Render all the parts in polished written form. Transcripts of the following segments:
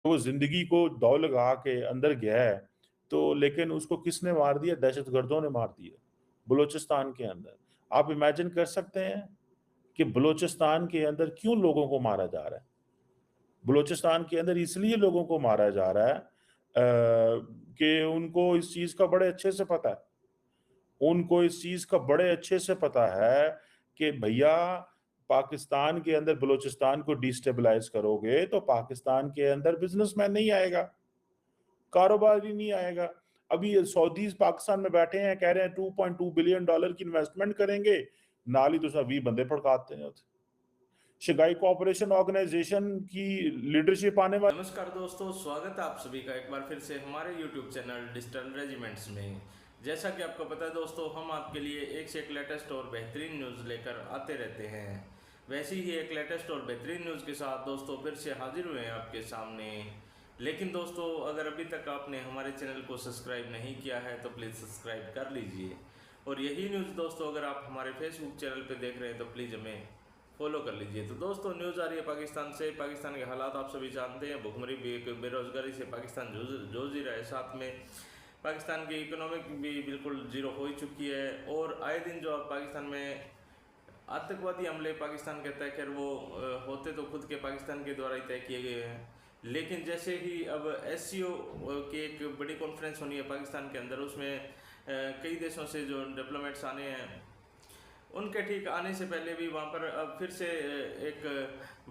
वो जिंदगी को दौड़ लगा के अंदर गया है, तो लेकिन उसको किसने मार दिया? दहशतगर्दों ने मार दिया बलूचिस्तान के अंदर। आप इमेजिन कर सकते हैं कि बलूचिस्तान के अंदर क्यों लोगों को मारा जा रहा है? बलूचिस्तान के अंदर इसलिए लोगों को मारा जा रहा है कि उनको इस चीज का बड़े अच्छे से पता है। उनको इस चीज का बड़े अच्छे से पता है कि भैया, पाकिस्तान के अंदर बलूचिस्तान को डिस्टेबलाइज करोगे तो पाकिस्तान के अंदर बिजनेसमैन नहीं आएगा, कारोबार ही नहीं आएगा। अभी सऊदीज पाकिस्तान में बैठे हैं, कह रहे हैं $2.2 बिलियन की इन्वेस्टमेंट करेंगे, नाल ही तो सब 20 बंदे भड़काते हैं। शंघाई कोऑपरेशन ऑर्गेनाइजेशन की लीडरशिप आने वाली। नमस्कार दोस्तों, स्वागत है आप सभी का एक बार फिर से हमारे YouTube चैनल डिजिटल रेजिमेंट्स में। जैसा कि आपको पता है दोस्तों, हम आपके लिए एक से एक लेटेस्ट और बेहतरीन न्यूज़ लेकर आते रहते हैं। वैसे ही एक लेटेस्ट और बेहतरीन न्यूज़ के साथ दोस्तों फिर से हाजिर हुए हैं आपके सामने। लेकिन दोस्तों, अगर अभी तक आपने हमारे चैनल को सब्सक्राइब नहीं किया है तो प्लीज़ सब्सक्राइब कर लीजिए। और यही न्यूज़ दोस्तों अगर आप हमारे फेसबुक चैनल पर देख रहे हैं तो प्लीज़ हमें फॉलो कर लीजिए। तो दोस्तों, न्यूज़ आ रही है पाकिस्तान से। पाकिस्तान के हालात आप सभी जानते हैं। भुखमरी बेरोजगारी से पाकिस्तान जूझ ही रहा है। साथ में पाकिस्तान की इकोनॉमिक भी बिल्कुल जीरो हो ही चुकी है। और आए दिन जो अब पाकिस्तान में आतंकवादी हमले पाकिस्तान कहता है, खैर वो होते तो खुद के पाकिस्तान के द्वारा ही तय किए गए हैं। लेकिन जैसे ही अब SCO की एक बड़ी कॉन्फ्रेंस होनी है पाकिस्तान के अंदर, उसमें कई देशों से जो डिप्लोमेट्स आने हैं, उनके ठीक आने से पहले भी वहाँ पर अब फिर से एक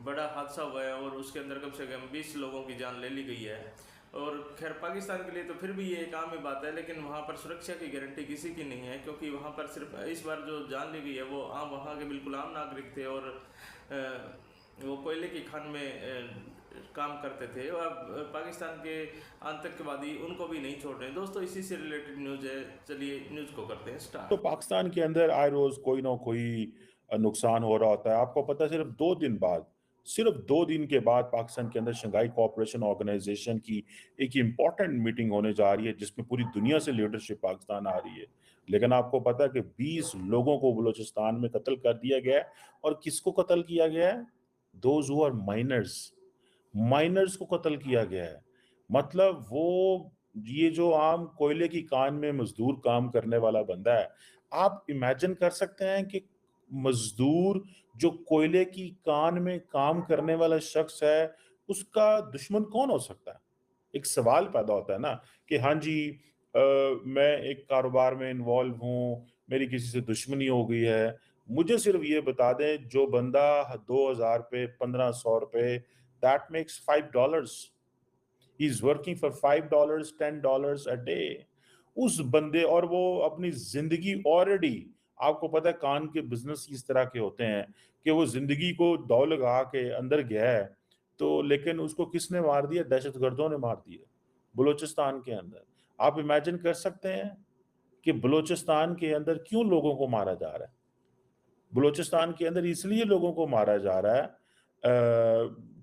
बड़ा हादसा हुआ है और उसके अंदर कम से कम 20 लोगों की जान ले ली गई है। और खैर पाकिस्तान के लिए तो फिर भी ये एक आम ही बात है, लेकिन वहाँ पर सुरक्षा की गारंटी किसी की नहीं है, क्योंकि वहाँ पर सिर्फ इस बार जो जान ली गई है वो वहाँ के बिल्कुल आम नागरिक थे और वो कोयले की खान में काम करते थे। और अब पाकिस्तान के आतंकवादी उनको भी नहीं छोड़ रहे। दोस्तों, इसी से रिलेटेड न्यूज़ है, चलिए न्यूज़ को करते हैं तो स्टार्ट। पाकिस्तान के अंदर आए रोज कोई ना कोई नुकसान हो रहा होता है। आपको पता है, सिर्फ 2 दिन के बाद पाकिस्तान के अंदर शंघाई कोऑपरेशन ऑर्गेनाइजेशन की एक इम्पॉर्टेंट मीटिंग होने जा रही है, जिसमें पूरी दुनिया से लीडरशिप पाकिस्तान आ रही है। लेकिन आपको पता है कि 20 लोगों को बलूचिस्तान में कत्ल कर दिया गया है। और किसको कत्ल किया गया है? Those who are miners, miners को कत्ल किया गया है। मतलब वो, ये जो आम कोयले की कान में मजदूर काम करने वाला बंदा है, आप इमेजिन कर सकते हैं कि मजदूर जो कोयले की कान में काम करने वाला शख्स है, उसका दुश्मन कौन हो सकता है? एक सवाल पैदा होता है ना कि हाँ जी, मैं एक कारोबार में इन्वॉल्व हूँ, मेरी किसी से दुश्मनी हो गई है, मुझे सिर्फ ये बता दें, जो बंदा 2000 पे 1500 रुपए, that makes $5, he is working for $5 $10 a day. उस बंदे, और वो अपनी जिंदगी ऑलरेडी, आपको पता है कान के बिजनेस इस तरह के होते हैं कि वो जिंदगी को दौड़ लगा के अंदर गया है, तो लेकिन उसको किसने मार दिया? दहशतगर्दों ने मार दिया बलूचिस्तान के अंदर। आप इमेजिन कर सकते हैं कि बलूचिस्तान के अंदर क्यों लोगों को मारा जा रहा है? बलूचिस्तान के अंदर इसलिए लोगों को मारा जा रहा है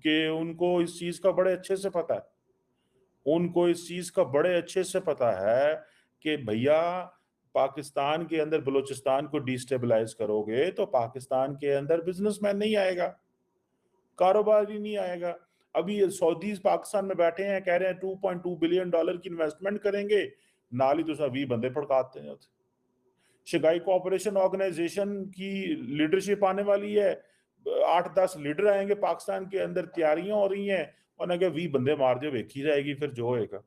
कि उनको इस चीज का बड़े अच्छे से पता है। उनको इस चीज का बड़े अच्छे से पता है कि भैया, पाकिस्तान के अंदर बलूचिस्तान को डिस्टेबलाइज करोगे तो पाकिस्तान के अंदर बिजनेसमैन नहीं आएगा, कारोबार ही नहीं आएगा। अभी सऊदीज पाकिस्तान में बैठे हैं, कह रहे हैं $2.2 बिलियन की इन्वेस्टमेंट करेंगे, नाल ही तो सब 20 बंदे भड़काते हैं। शंघाई कोऑपरेशन ऑर्गेनाइजेशन की लीडरशिप आने वाली है, 8-10 लीडर आएंगे पाकिस्तान के अंदर, तैयारियां हो रही हैं, और अगर 20 बंदे मार दियो, वेखी जाएगी फिर जो होएगा।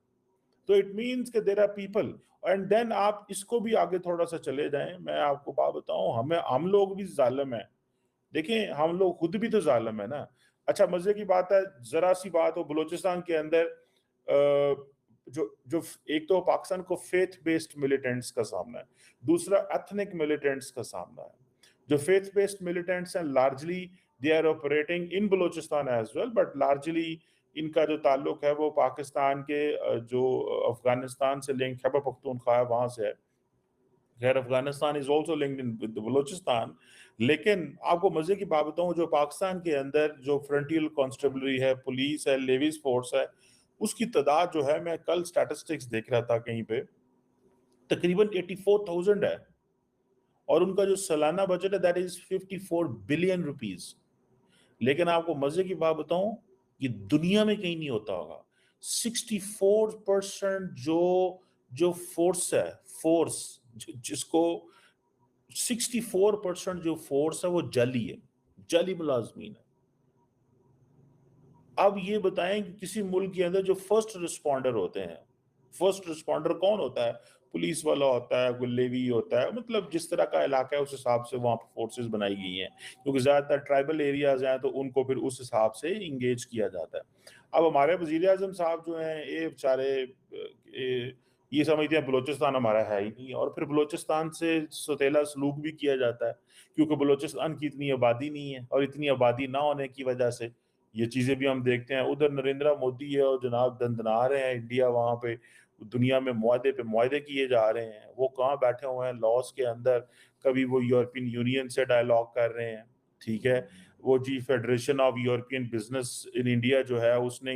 तो इट मीन्स कि there are people. And then आप इसको भी आगे थोड़ा सा चले जाएं, मैं आपको बात बताऊं, हम लोग भी जालिम हैं। देखें, हम लोग खुद भी तो जालिम है ना। अच्छा, मजे की बात है, जरा सी बात हो, बलूचिस्तान के अंदर जो जो एक तो पाकिस्तान को फेथ बेस्ड मिलिटेंट्स का सामना है, दूसरा एथनिक मिलिटेंट्स का सामना है। जो फेथ बेस्ड मिलिटेंट्स हैं, largely they are operating in Balochistan as well, but largely इनका जो ताल्लुक है वो पाकिस्तान के जो अफगानिस्तान से लिंक खैबर पख्तूनख्वा है वहां से है। खैर, Afghanistan is also linked in with Balochistan. लेकिन आपको मजे की बात बताऊं, जो पाकिस्तान के अंदर जो फ्रंटियल कॉन्स्टेबलरी है, पुलिस है, लेविस फोर्स है, उसकी तादाद जो है, मैं कल स्टैटिस्टिक्स देख रहा था कहीं पे, तकरीबन 84,000 है। और उनका जो सालाना बजट है, दैट इज 54 बिलियन रुपीज। लेकिन आपको मजे की बात बताऊं, ये दुनिया में कहीं नहीं होता होगा। 64% जो जो फोर्स है, फोर्स जिसको 64% जो फोर्स है वो जली है, जली मुलाजमीन है। अब ये बताएं कि किसी मुल्क के अंदर जो फर्स्ट रिस्पॉन्डर होते हैं, फर्स्ट रिस्पॉन्डर कौन होता है? पुलिस वाला होता है, कोई लेवी होता है, मतलब जिस तरह का इलाका है उस हिसाब से वहाँ पर फोर्सेस बनाई गई हैं, क्योंकि ज़्यादातर ट्राइबल एरियाज हैं तो उनको फिर उस हिसाब से इंगेज किया जाता है। अब हमारे वजीर आजम साहब जो हैं ये बेचारे ये समझते हैं बलूचिस्तान हमारा है ही नहीं, और फिर बलूचिस्तान से सौतेला सलूक भी किया जाता है, क्योंकि बलूचिस्तान की इतनी आबादी नहीं है, और इतनी आबादी ना होने की वजह से ये चीजें भी हम देखते हैं। उधर नरेंद्र मोदी है और जनाब दंदना रहे हैं, इंडिया वहां पे दुनिया में मुआहदे पे मुआहदे किए जा रहे हैं, वो कहाँ बैठे हुए हैं लॉस के अंदर, कभी वो यूरोपियन यूनियन से डायलॉग कर रहे हैं, ठीक है। वो जी federation of European business in India जो है उसने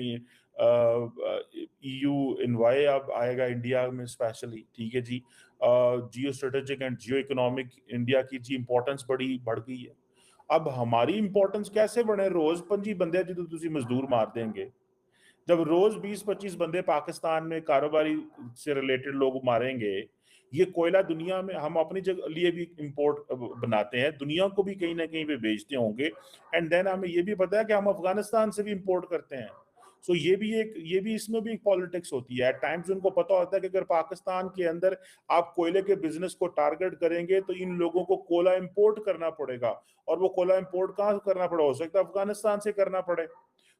EU इनवाई अब आएगा इंडिया में स्पेशली, ठीक है जी। Geo strategic and geo economic India की जी इंपॉर्टेंस बड़ी बढ़ गई है। अब हमारी इंपॉर्टेंस कैसे बने? रोज 25 बंदे जो तुसी मजदूर मार देंगे, जब रोज 20-25 बंदे पाकिस्तान में कारोबारी से रिलेटेड लोग मारेंगे, ये कोयला दुनिया में हम अपनी जगह लिए भी इंपोर्ट बनाते हैं, दुनिया को भी कहीं ना कहीं पे बेचते होंगे, एंड देन हमें ये भी पता है कि हम अफगानिस्तान से भी इंपोर्ट करते हैं। सो ये भी इसमें भी एक पॉलिटिक्स होती है। एट टाइम्स उनको पता होता है कि अगर पाकिस्तान के अंदर आप कोयले के बिजनेस को टारगेट करेंगे तो इन लोगों को कोयला इंपोर्ट करना पड़ेगा, और वो कोयला इंपोर्ट कहाँ करना पड़े? हो सकता है अफगानिस्तान से करना पड़े।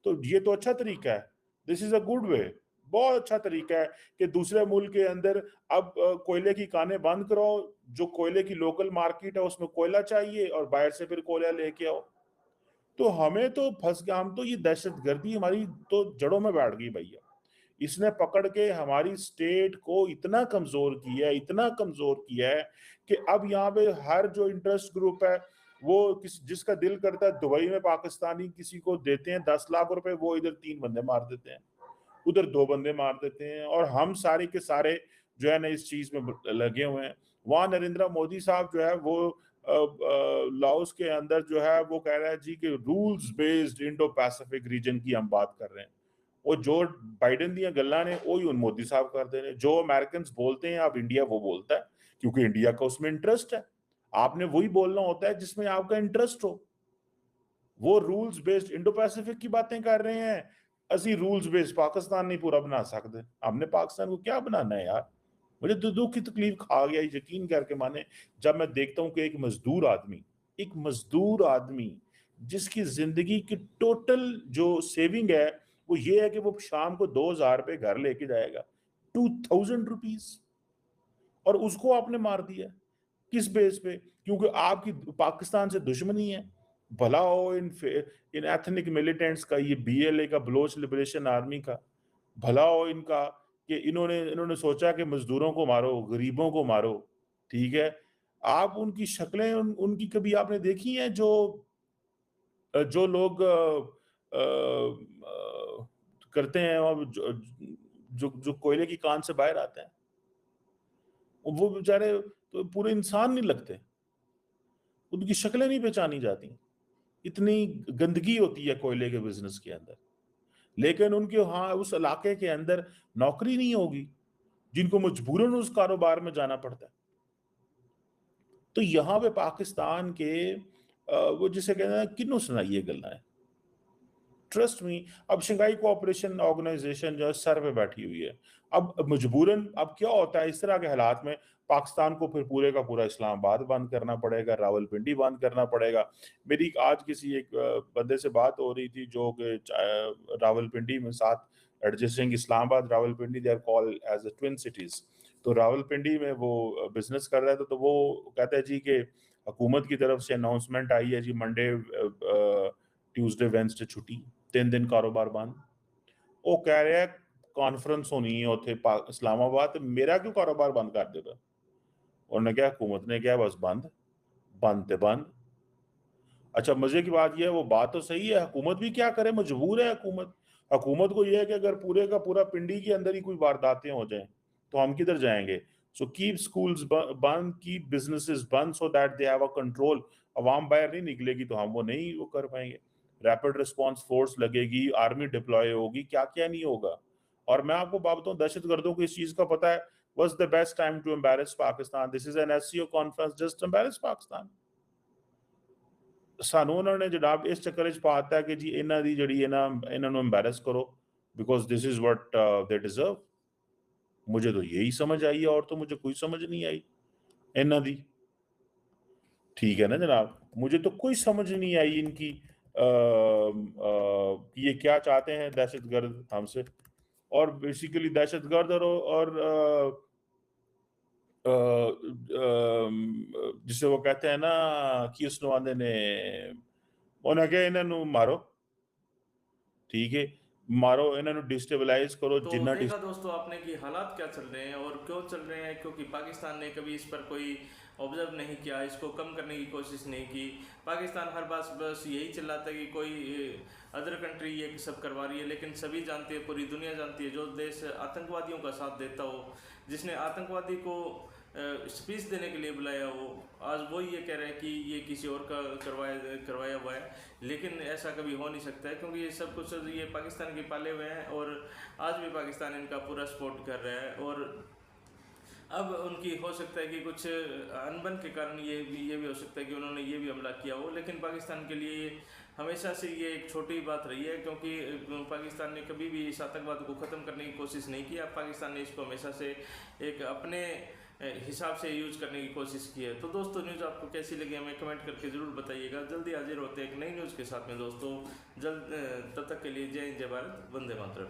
तो ये तो अच्छा तरीका है, this is a good way, बहुत अच्छा तरीका है कि दूसरे मुल्क के अंदर अब कोयले की कानें बंद करो, जो कोयले की लोकल मार्केट है उसमें कोयला चाहिए और बाहर से फिर कोयला लेके आओ। तो हमें तो फंस गया, हम तो ये दहशतगर्दी हमारी तो जड़ों में बैठ गई भैया। इसने पकड़ के हमारी स्टेट को इतना कमजोर किया है, इतना कमजोर किया है कि अब यहाँ पे हर जो इंटरेस्ट ग्रुप है वो जिसका दिल करता है दुबई में पाकिस्तानी किसी को देते हैं 10 लाख रुपए, वो इधर 3 बंदे मार देते हैं, उधर 2 बंदे मार देते हैं, और हम सारे के सारे जो है ना इस चीज में लगे हुए हैं। वहां नरेंद्र मोदी साहब जो है वो लाओस के अंदर जो है वो कह रहा है जी कि rules based Indo Pacific region की हम बात कर रहे हैं। वो जो बाइडन दिया गल्ला ने वही उन मोदी साहब कर दे रहे, जो अमेरिकन बोलते हैं अब इंडिया वो बोलता है, क्योंकि इंडिया का उसमें इंटरेस्ट है। आपने वही बोलना होता है जिसमें आपका इंटरेस्ट हो। वो रूल्स बेस्ड इंडो पैसिफिक की बातें कर रहे हैं, असि रूल्स बेस्ड पाकिस्तान नहीं पूरा बना सकते। हमने पाकिस्तान को क्या बनाना है यार? मुझे तो दुख की तकलीफ खा गया यकीन करके माने, जब मैं देखता हूँ कि एक मजदूर आदमी जिसकी जिंदगी की टोटल जो सेविंग है वो ये है कि वो शाम को 2,000 रुपये घर लेके जाएगा, 2,000 रुपीज, और उसको आपने मार दिया। किस बेस पे? क्योंकि आपकी पाकिस्तान से दुश्मनी है। भला हो इन एथनिक मिलिटेंट्स का, ये BLA का, बलोच लिबरेशन आर्मी का, भला हो इनका कि इन्होंने इन्होंने सोचा कि मजदूरों को मारो, गरीबों को मारो, ठीक है। आप उनकी शक्लें उनकी कभी आपने देखी हैं? जो लोग करते हैं और जो कोयले की कान से बाहर आते हैं, वो बेचारे तो पूरे इंसान नहीं लगते, उनकी शक्लें नहीं पहचानी जाती, इतनी गंदगी होती है कोयले के बिजनेस के अंदर। लेकिन उनके हाँ उस इलाके के अंदर नौकरी नहीं होगी, जिनको मजबूरन उस कारोबार में जाना पड़ता है। तो यहाँ पे पाकिस्तान के वो जिसे कहते हैं किन्नू सुनाइए गल्ला है, ट्रस्ट मी। अब शंघाई कोऑपरेशन ऑर्गेनाइजेशन जो है सर पे बैठी हुई है। अब मजबूरन अब क्या होता है इस तरह के हालात में, पाकिस्तान को फिर पूरे का पूरा इस्लामाबाद बंद करना पड़ेगा, रावलपिंडी बंद करना पड़ेगा। मेरी आज किसी एक बंदे से बात हो रही थी जो कि रावलपिंडी में साथ adjusting Islamabad Rawalpindi, they are called as twin cities. तो रावलपिंडी में वो बिजनेस कर रहे थे, तो वो कहते हैं जी कि हुकूमत की तरफ से अनाउंसमेंट आई है जी मंडे ट्यूसडे वेंसडे छुट्टी, 3 दिन कारोबार बंद। वो कह रहे हैं कॉन्फ्रेंस होनी है उथे इस्लामाबाद, मेरा क्यों कारोबार बंद कर देगा? उन्होंने क्या, हुकूमत ने क्या, बस बंद, बंद ते बंद। अच्छा मजे की बात यह है, वो बात तो सही है, हुकूमत भी क्या करे, मजबूर है हुकूमत। हुकूमत को यह है कि अगर पूरे का पूरा पिंडी के अंदर ही कोई वारदातें हो जाएं तो हम किधर जाएंगे? सो कीप स्कूल्स बंद, कीप बिजनेसेस बंद, so that they have a control. अवाम बाहर नहीं निकलेगी तो हम वो नहीं वो कर पाएंगे। रैपिड रिस्पॉन्स फोर्स लगेगी, आर्मी डिप्लॉय होगी, क्या क्या नहीं होगा। और मैं आपको बात बताऊं, दहशतगर्दों को इस चीज का पता है, what's the best time to embarrass Pakistan? This is an SCO conference, just embarrass Pakistan. ਸਾਨੂੰ ਉਹਨਾਂ ਨੇ ਜਨਾਬ ਇਸ ਚੱਕਰ 'ਚ ਪਾ ਦਿੱਤਾ ਕਿ ਜੀ ਇਹਨਾਂ ਦੀ ਜਿਹੜੀ ਹੈ ਨਾ, ਇਹਨਾਂ ਨੂੰ embarrass करो because this is what they deserve. मुझे तो यही समझ आई है, और तो मुझे कोई समझ नहीं आई इन्ना दी। ठीक है ना जनाब, मुझे तो कोई समझ नहीं आई इनकी कि ये क्या चाहते हैं दहशतगर्द हमसे। और बेसिकली दहशतगर्द और जिसे वो कहते हैं ना कि उस नुआंदे ने उन्हें क्या इन्हें मारो, ठीक है, मारो इन्हें डिस्टेबलाइज करो तो जिन्ना देखा दोस्तों आपने कि हालात क्या चल रहे हैं और क्यों चल रहे हैं, क्योंकि पाकिस्तान ने कभी इस पर कोई ऑब्जर्व नहीं किया, इसको कम करने की कोशिश नहीं की। पाकिस्तान हर बात बस यही चिल्लाता है कि कोई अदर कंट्री ये सब करवा रही है, लेकिन सभी जानते हैं, पूरी दुनिया जानती है, जो देश आतंकवादियों का साथ देता हो, जिसने आतंकवादी को स्पीच देने के लिए बुलाया हो, आज वो ये कह रहे हैं कि ये किसी और का करवाया हुआ है। लेकिन ऐसा कभी हो नहीं सकता है, क्योंकि ये सब कुछ ये पाकिस्तान के पाले हुए हैं और आज भी पाकिस्तान इनका पूरा सपोर्ट कर रहा है। और अब उनकी हो सकता है कि कुछ अनबन के कारण ये भी हो सकता है कि उन्होंने ये भी हमला किया हो, लेकिन पाकिस्तान के लिए हमेशा से ये एक छोटी बात रही है, क्योंकि पाकिस्तान ने कभी भी इस आतंकवाद को ख़त्म करने की कोशिश नहीं की। अब पाकिस्तान ने इसको हमेशा से एक अपने हिसाब से यूज करने की कोशिश की है। तो दोस्तों न्यूज़ आपको कैसी लगी हमें कमेंट करके ज़रूर बताइएगा। जल्दी हाजिर होते हैं एक नई न्यूज़ के साथ में दोस्तों, तब तक के लिए जय हिंद, जय भारत, वंदे मातरम।